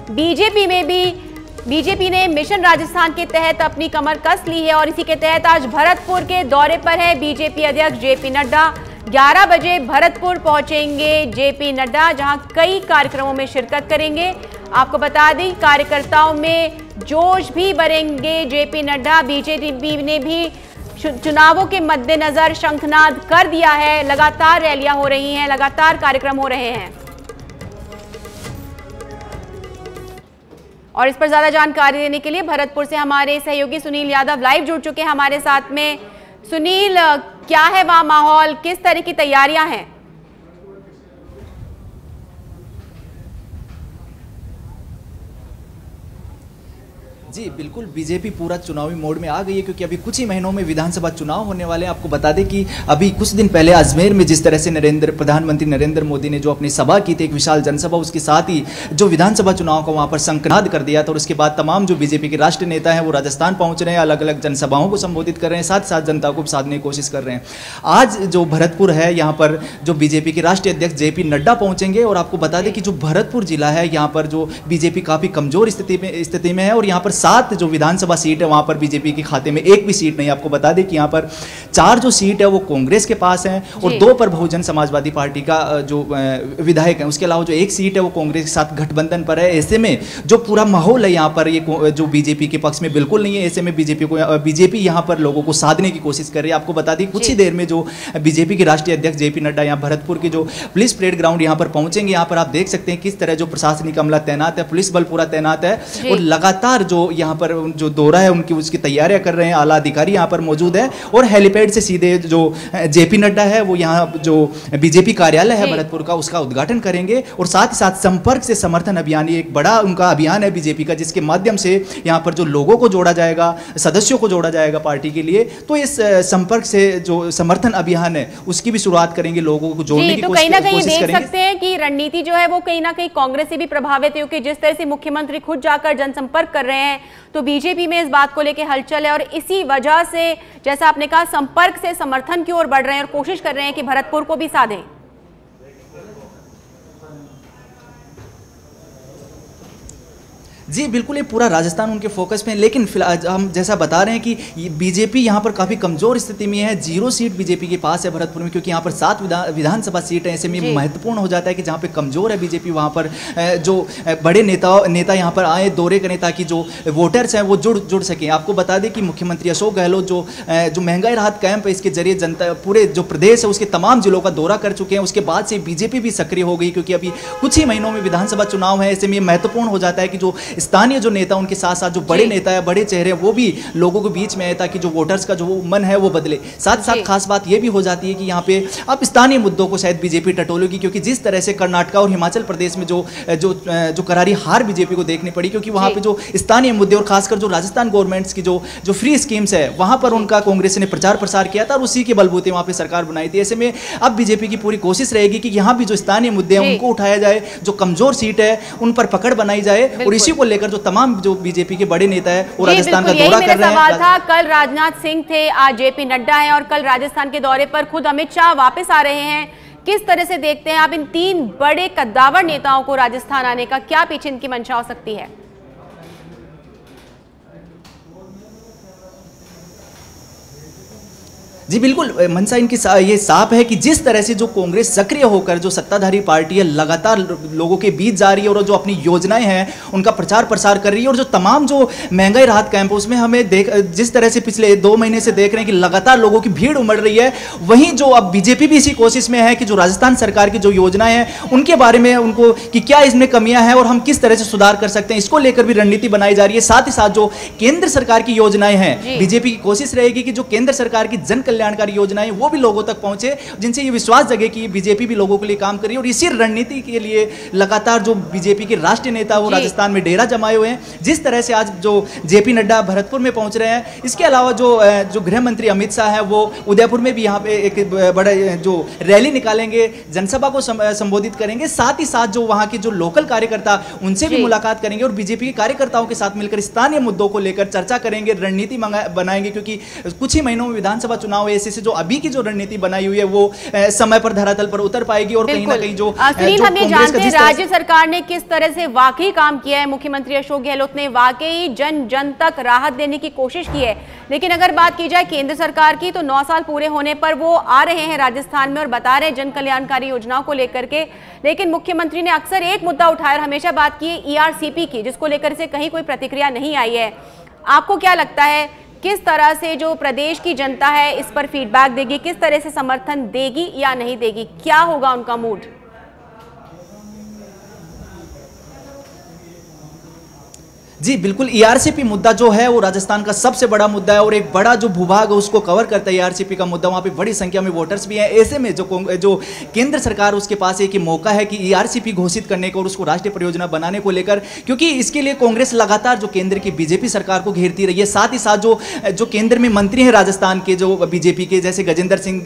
BJP ने mission Rajasthan के तहत अपनी कमर कस ली है और इसी के तहत आज भरतपुर के दौरे पर है बीजेपी अध्यक्ष जेपी नड्डा। 11 बजे भरतपुर पहुंचेंगे जेपी नड्डा, जहां कई कार्यक्रमों में शिरकत करेंगे। आपको बता दें, कार्यकर्ताओं में जोश भी भरेंगे जेपी नड्डा। बीजेपी ने भी चुनावों के मद्देनजर शंखनाद कर दिया है। लगातार रैलियां हो रही हैं, लगातार कार्यक्रम हो रहे हैं। और इस पर ज्यादा जानकारी देने के लिए भरतपुर से हमारे सहयोगी सुनील यादव लाइव जुड़ चुके हैं हमारे साथ में। सुनील, क्या है वहां माहौल, किस तरह की तैयारियां हैं? जी बिल्कुल, बीजेपी पूरा चुनावी मोड में आ गई है क्योंकि अभी कुछ ही महीनों में विधानसभा चुनाव होने वाले हैं। आपको बता दें कि अभी कुछ दिन पहले अजमेर में जिस तरह से प्रधानमंत्री नरेंद्र मोदी ने जो अपनी सभा की थी, एक विशाल जनसभा, उसके साथ ही जो विधानसभा चुनाव को वहां पर शंखनाद कर दिया था। और उसके बाद तमाम जो बीजेपी के राष्ट्रीय नेता हैं वो राजस्थान पहुंच रहे हैं, अलग अलग जनसभाओं को संबोधित कर रहे हैं, साथ साथ जनता को साधने की कोशिश कर रहे हैं। आज जो भरतपुर है, यहाँ पर जो बीजेपी के राष्ट्रीय अध्यक्ष जेपी नड्डा पहुंचेंगे। और आपको बता दें कि जो भरतपुर जिला है, यहाँ पर जो बीजेपी काफी कमजोर स्थिति में है और यहाँ पर 7 जो विधानसभा सीट है वहां पर बीजेपी के खाते में एक भी सीट नहीं। आपको बता दें कि यहां पर 4 जो सीट है वो कांग्रेस के पास है और 2 पर बहुजन समाजवादी पार्टी का जो विधायक है। उसके अलावा जो एक सीट है वो कांग्रेस के साथ गठबंधन पर है। ऐसे में जो पूरा माहौल है यहाँ पर, ये जो बीजेपी के पक्ष में बिल्कुल नहीं है। ऐसे में बीजेपी यहाँ पर लोगों को साधने की कोशिश कर रही है। आपको बता दें कुछ ही देर में जो बीजेपी के राष्ट्रीय अध्यक्ष जेपी नड्डा यहाँ भरतपुर की जो पुलिस परेड ग्राउंड यहाँ पर पहुंचेंगे। यहाँ पर आप देख सकते हैं किस तरह जो प्रशासनिक अमला तैनात है, पुलिस बल पूरा तैनात है और लगातार जो यहाँ पर जो दौरा है उसकी तैयारियां कर रहे हैं। आला अधिकारी यहां पर मौजूद है और हेलीपैड से सीधे जो जेपी नड्डा है वो यहां जो बीजेपी कार्यालय है भरतपुर का, उसका उद्घाटन करेंगे। और साथ ही साथ संपर्क से समर्थन अभियान, एक बड़ा उनका अभियान है बीजेपी का, जिसके माध्यम से यहां पर जो लोगों को जोड़ा जाएगा, सदस्यों को जोड़ा जाएगा पार्टी के लिए। तो इस संपर्क से जो समर्थन अभियान है उसकी भी शुरुआत करेंगे, लोगों को जोड़ने की कोशिश करेंगे। कहीं ना कहीं देख सकते हैं कि रणनीति जो है वो कहीं ना कहीं कांग्रेस से भी प्रभावित है, क्योंकि जिस तरह से मुख्यमंत्री खुद जाकर जनसंपर्क कर रहे हैं तो बीजेपी में इस बात को लेकर हलचल है। और इसी वजह से, जैसा आपने कहा, संपर्क से समर्थन की ओर बढ़ रहे हैं और कोशिश कर रहे हैं कि भरतपुर को भी साधें। जी बिल्कुल, ये पूरा राजस्थान उनके फोकस में है। लेकिन फिलहाल हम जैसा बता रहे हैं कि बीजेपी यहाँ पर काफ़ी कमज़ोर स्थिति में है। 0 सीट बीजेपी के पास है भरतपुर में, क्योंकि यहाँ पर 7 विधानसभा सीट है। ऐसे में महत्वपूर्ण हो जाता है कि जहाँ पे कमज़ोर है बीजेपी, वहाँ पर जो बड़े नेता यहाँ पर आए दौरे करें, ताकि जो वोटर्स हैं वो जुड़ सकें। आपको बता दें कि मुख्यमंत्री अशोक गहलोत जो महंगाई राहत कैंप है, इसके जरिए जनता पूरे जो प्रदेश है उसके तमाम जिलों का दौरा कर चुके हैं। उसके बाद से बीजेपी भी सक्रिय हो गई, क्योंकि अभी कुछ ही महीनों में विधानसभा चुनाव है। ऐसे में महत्वपूर्ण हो जाता है कि जो स्थानीय जो नेता, उनके साथ साथ जो बड़े नेता है, बड़े चेहरे, वो भी लोगों के बीच में आए, ताकि जो वोटर्स का जो मन है वो बदले। साथ साथ खास बात ये भी हो जाती है कि यहाँ पे अब स्थानीय मुद्दों को शायद बीजेपी टटोलेगी, क्योंकि जिस तरह से कर्नाटक और हिमाचल प्रदेश में जो करारी हार बीजेपी को देखनी पड़ी, क्योंकि वहां पे जो स्थानीय मुद्दे और खासकर जो राजस्थान गवर्नमेंट्स की जो फ्री स्कीम्स है, वहां पर उनका कांग्रेस ने प्रचार प्रसार किया था और उसी के बलबूते वहां पे सरकार बनाई थी। ऐसे में अब बीजेपी की पूरी कोशिश रहेगी कि यहाँ भी जो स्थानीय मुद्दे हैं उनको उठाया जाए, जो कमजोर सीट है उन पर पकड़ बनाई जाए। और इसी को लेकर जो तमाम जो बीजेपी के बड़े नेता है वो राजस्थान का दौरा कर रहे हैं। सवाल था, कल राजनाथ सिंह थे, आज जेपी नड्डा हैं और कल राजस्थान के दौरे पर खुद अमित शाह वापस आ रहे हैं। किस तरह से देखते हैं आप इन 3 बड़े कद्दावर नेताओं को राजस्थान आने का? क्या पीछे इनकी मंशा हो सकती है? जी बिल्कुल, मनसा इनकी ये साफ है कि जिस तरह से जो कांग्रेस सक्रिय होकर जो सत्ताधारी पार्टी है लगातार लोगों के बीच जा रही है और जो अपनी योजनाएं हैं उनका प्रचार प्रसार कर रही है, और जो तमाम जो महंगाई राहत कैंप उसमें हमें जिस तरह से पिछले 2 महीने से देख रहे हैं कि लगातार लोगों की भीड़ उमड़ रही है, वहीं जो अब बीजेपी भी इसी कोशिश में है कि जो राजस्थान सरकार की जो योजनाएं हैं उनके बारे में उनको कि क्या इसमें कमियां हैं और हम किस तरह से सुधार कर सकते हैं, इसको लेकर भी रणनीति बनाई जा रही है। साथ ही साथ जो केंद्र सरकार की योजनाएं हैं, बीजेपी की कोशिश रहेगी कि जो केंद्र सरकार की जन कल्याणकारी योजनाएं वो भी लोगों तक पहुंचे, जिनसे ये विश्वास जगे कि बीजेपी भी लोगों के लिए काम कर रही है। और इसी रणनीति के लिए लगातार जो बीजेपी के राष्ट्रीय नेता वो राजस्थान में डेरा जमाए हुए हैं। जिस तरह से आज जो जेपी नड्डा भरतपुर में पहुंच रहे हैं, इसके अलावा जो गृह मंत्री अमित शाह है वो उदयपुर में भी यहाँ पे एक बड़ा जो रैली निकालेंगे, जनसभा को संबोधित करेंगे। साथ ही साथ जो वहाँ के जो लोकल कार्यकर्ता उनसे भी मुलाकात करेंगे और बीजेपी के कार्यकर्ताओं के साथ मिलकर स्थानीय मुद्दों को लेकर चर्चा करेंगे, रणनीति बनाएंगे, क्योंकि कुछ ही महीनों में विधानसभा चुनाव चुनाव ऐसे से जो अभी की जो रणनीति बनाई हुई है वो समय पर धरातल पर उतर पाएगी और कहीं ना कहीं जो हम ये जानते हैं राज्य सरकार ने किस तरह से वाकई काम किया है। मुख्यमंत्री अशोक गहलोत ने वाकई जन जन तक राहत देने की कोशिश की है, लेकिन अगर बात की जाए केंद्र सरकार की तो 9 साल पूरे होने पर वो आ रहे हैं राजस्थान में और बता रहे हैं जन कल्याणकारी योजनाओं को लेकर के, लेकिन मुख्यमंत्री ने अक्सर एक मुद्दा उठाया और हमेशा बात की ERCP की, जिसको लेकर से कहीं कोई प्रतिक्रिया नहीं आई है। आपको क्या लगता है किस तरह से जो प्रदेश की जनता है इस पर फीडबैक देगी, किस तरह से समर्थन देगी या नहीं देगी, क्या होगा उनका मूड? जी बिल्कुल, ERCP मुद्दा जो है वो राजस्थान का सबसे बड़ा मुद्दा है और एक बड़ा जो भूभाग है उसको कवर करता है ERCP का मुद्दा। वहाँ पे बड़ी संख्या में वोटर्स भी हैं। ऐसे में जो केंद्र सरकार उसके पास एक मौका है कि ERCP घोषित करने को और उसको राष्ट्रीय परियोजना बनाने को लेकर, क्योंकि इसके लिए कांग्रेस लगातार जो केंद्र की बीजेपी सरकार को घेरती रही है। साथ ही साथ जो केंद्र में मंत्री हैं राजस्थान के जो बीजेपी के, जैसे गजेंद्र सिंह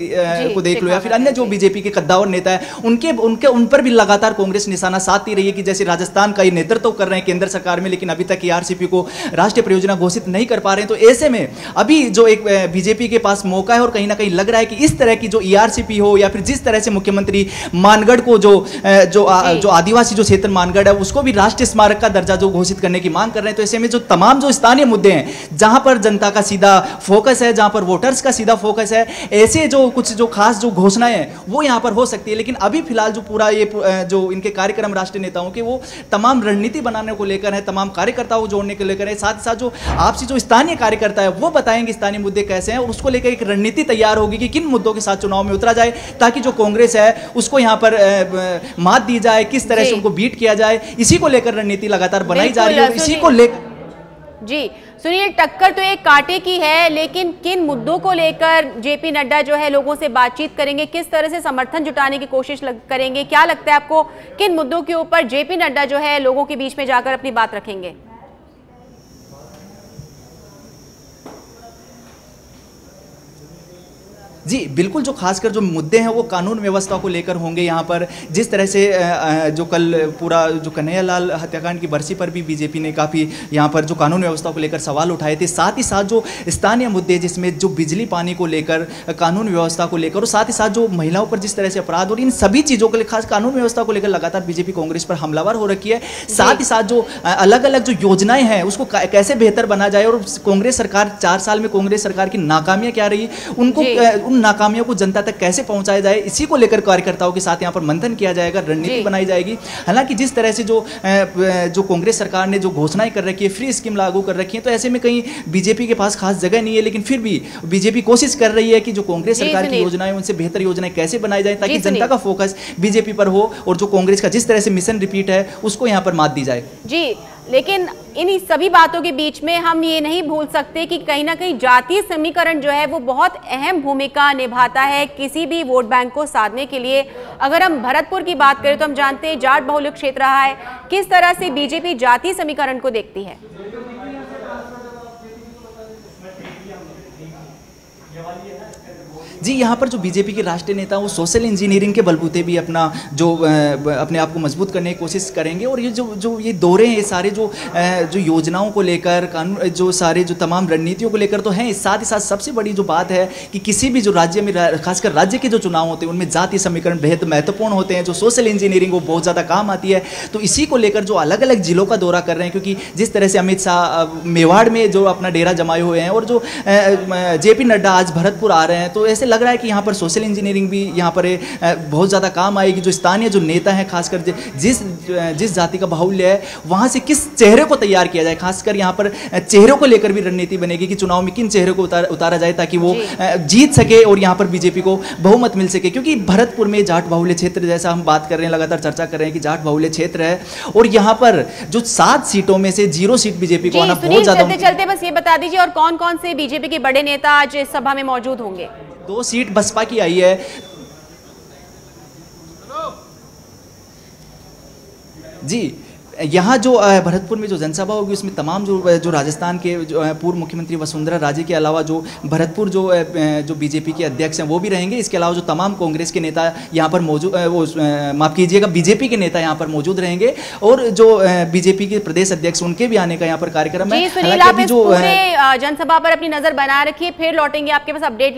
को देख लो या फिर अन्य जो बीजेपी के कद्दावर नेता है, उन पर भी लगातार कांग्रेस निशाना साधती रही है कि जैसे राजस्थान का ये नेतृत्व कर रहे हैं केंद्र सरकार में, लेकिन अभी तक ERCP को राष्ट्रीय परियोजना घोषित नहीं कर पा रहे हैं। तो ऐसे में अभी जो एक बीजेपी के पास मौका है और कहीं ना कहीं लग रहा है कि इस तरह की जो ERCP हो या फिर जिस तरह से मुख्यमंत्री मानगढ़ को जो आदिवासी जो क्षेत्र मानगढ़ है उसको भी राष्ट्रीय स्मारक का दर्जा जो घोषित करने की मांग कर रहे हैं, तो ऐसे में जो तमाम जो स्थानीय मुद्दे हैं जहां पर जनता का सीधा फोकस है, जहां पर वोटर्स का सीधा फोकस है, ऐसे जो कुछ जो खास जो घोषणाएं हैं वो यहां पर हो सकती है। लेकिन अभी फिलहाल जो पूरा ये जो इनके कार्यक्रम राष्ट्रीय नेताओं के वो तमाम रणनीति बनाने को लेकर है, तमाम कार्यकर्ताओं को जोड़ने को लेकर है, साथ ही साथ जो आपसी जो स्थानीय कार्यकर्ता है वो बताएंगे स्थानीय मुद्दे कैसे हैं और उसको लेकर एक रणनीति तैयार होगी कि किन मुद्दों के साथ चुनाव में उतरा जाए ताकि जो कांग्रेस है उसको यहां पर मात दी जाए, किस तरह से उनको बीट किया जाए। इसी को लेकर रणनीति लगातार बनाई जा रही है। इसी को लेकर जी सुनील, टक्कर तो एक कांटे की है, लेकिन किन मुद्दों को लेकर जेपी नड्डा जो है लोगों से बातचीत करेंगे, किस तरह से समर्थन जुटाने की कोशिश करेंगे, क्या लगता है आपको किन मुद्दों के ऊपर जेपी नड्डा जो है लोगों के बीच में जाकर अपनी बात रखेंगे? जी बिल्कुल, जो खासकर जो मुद्दे हैं वो कानून व्यवस्था को लेकर होंगे। यहाँ पर जिस तरह से जो कल पूरा जो कन्हैयालाल हत्याकांड की बरसी पर भी बीजेपी ने काफ़ी यहाँ पर जो कानून व्यवस्था को लेकर सवाल उठाए थे, साथ ही साथ जो स्थानीय मुद्दे जिसमें जो बिजली पानी को लेकर, कानून व्यवस्था को लेकर और साथ ही साथ जो महिलाओं पर जिस तरह से अपराध और इन सभी चीज़ों को लेकर, खास कानून व्यवस्था को लेकर लगातार बीजेपी कांग्रेस पर हमलावर हो रखी है। साथ ही साथ जो अलग अलग जो योजनाएं हैं उसको कैसे बेहतर बना जाए और कांग्रेस सरकार 4 साल में कांग्रेस सरकार की नाकामियां क्या रही उनको उन नाकामियों को जनता तक कैसे पहुंचाया जाए, इसी को लेकर कार्यकर्ताओं के साथ यहां पर मंथन किया जाएगा, रणनीति बनाई जाएगी। हालांकि जिस तरह से जो कांग्रेस सरकार ने जो घोषणाएं कर रखी है, फ्री स्कीम लागू कर रखी है, तो ऐसे में कहीं बीजेपी के पास खास जगह नहीं है, लेकिन फिर भी बीजेपी कोशिश कर रही है कि जो कांग्रेस सरकार की योजनाएं उनसे बेहतर योजनाएं कैसे बनाई जाए ताकि जनता का फोकस बीजेपी पर हो और जो कांग्रेस का जिस तरह से मिशन रिपीट है उसको यहां पर मात दी जाए। जी, लेकिन इन सभी बातों के बीच में हम ये नहीं भूल सकते कि कहीं ना कहीं जातीय समीकरण जो है वो बहुत अहम भूमिका निभाता है किसी भी वोट बैंक को साधने के लिए। अगर हम भरतपुर की बात करें तो हम जानते हैं जाट बहुल क्षेत्र रहा है, किस तरह से बीजेपी जातीय समीकरण को देखती है? जी, यहाँ पर जो बीजेपी के राष्ट्रीय नेता वो सोशल इंजीनियरिंग के बलबूते भी अपना जो अपने आप को मजबूत करने की कोशिश करेंगे और ये जो ये दौरे हैं, ये सारे जो योजनाओं को लेकर, कानून जो सारे जो तमाम रणनीतियों को लेकर तो हैं। साथ ही साथ सबसे बड़ी जो बात है कि किसी भी जो राज्य में, खासकर राज्य के जो चुनाव होते हैं उनमें जातीय समीकरण बेहद महत्वपूर्ण होते हैं, जो सोशल इंजीनियरिंग वो बहुत ज़्यादा काम आती है। तो इसी को लेकर जो अलग अलग जिलों का दौरा कर रहे हैं, क्योंकि जिस तरह से अमित शाह मेवाड़ में जो अपना डेरा जमाए हुए हैं और जो जेपी नड्डा आज भरतपुर आ रहे हैं, तो ऐसे लग रहा है कि यहाँ पर सोशल इंजीनियरिंग भी यहाँ पर बहुत ज़्यादा काम आएगी। जो स्थानीय जो नेता हैं, खासकर जिस जाति का बाहुल्य है वहाँ से किस चेहरे को तैयार किया जाए, खासकर यहाँ पर चेहरों को लेकर भी रणनीति बनेगी कि चुनाव में किन चेहरों को उतारा जाए ताकि वो जीत सके और यहाँ पर बीजेपी को बहुमत मिल सके। क्योंकि भरतपुर में जाट बाहुल्य क्षेत्र, जैसा हम बात कर रहे हैं, लगातार चर्चा कर रहे हैं कि जाट बाहुल्य क्षेत्र है और यहाँ पर जो 7 सीटों में से 0 सीट बीजेपी को आना बहुत ज्यादा। चलते बस ये बता दीजिए और कौन कौन से बीजेपी के बड़े नेता आज इस सभा में मौजूद होंगे? 2 सीट बसपा की आई है। जी, यहाँ जो भरतपुर में जो जनसभा होगी उसमें तमाम जो राजस्थान के जो पूर्व मुख्यमंत्री वसुंधरा राजे के अलावा जो भरतपुर जो बीजेपी के अध्यक्ष हैं वो भी रहेंगे। इसके अलावा जो तमाम कांग्रेस के नेता यहाँ पर मौजूद, माफ़ कीजिएगा, बीजेपी के नेता यहाँ पर मौजूद रहेंगे और जो बीजेपी के प्रदेश अध्यक्ष उनके भी आने का यहाँ पर कार्यक्रम है। सुनील, आप इस पूरे जनसभा पर अपनी नजर बनाए रखिए, फिर लौटेंगे आपके पास अपडेट।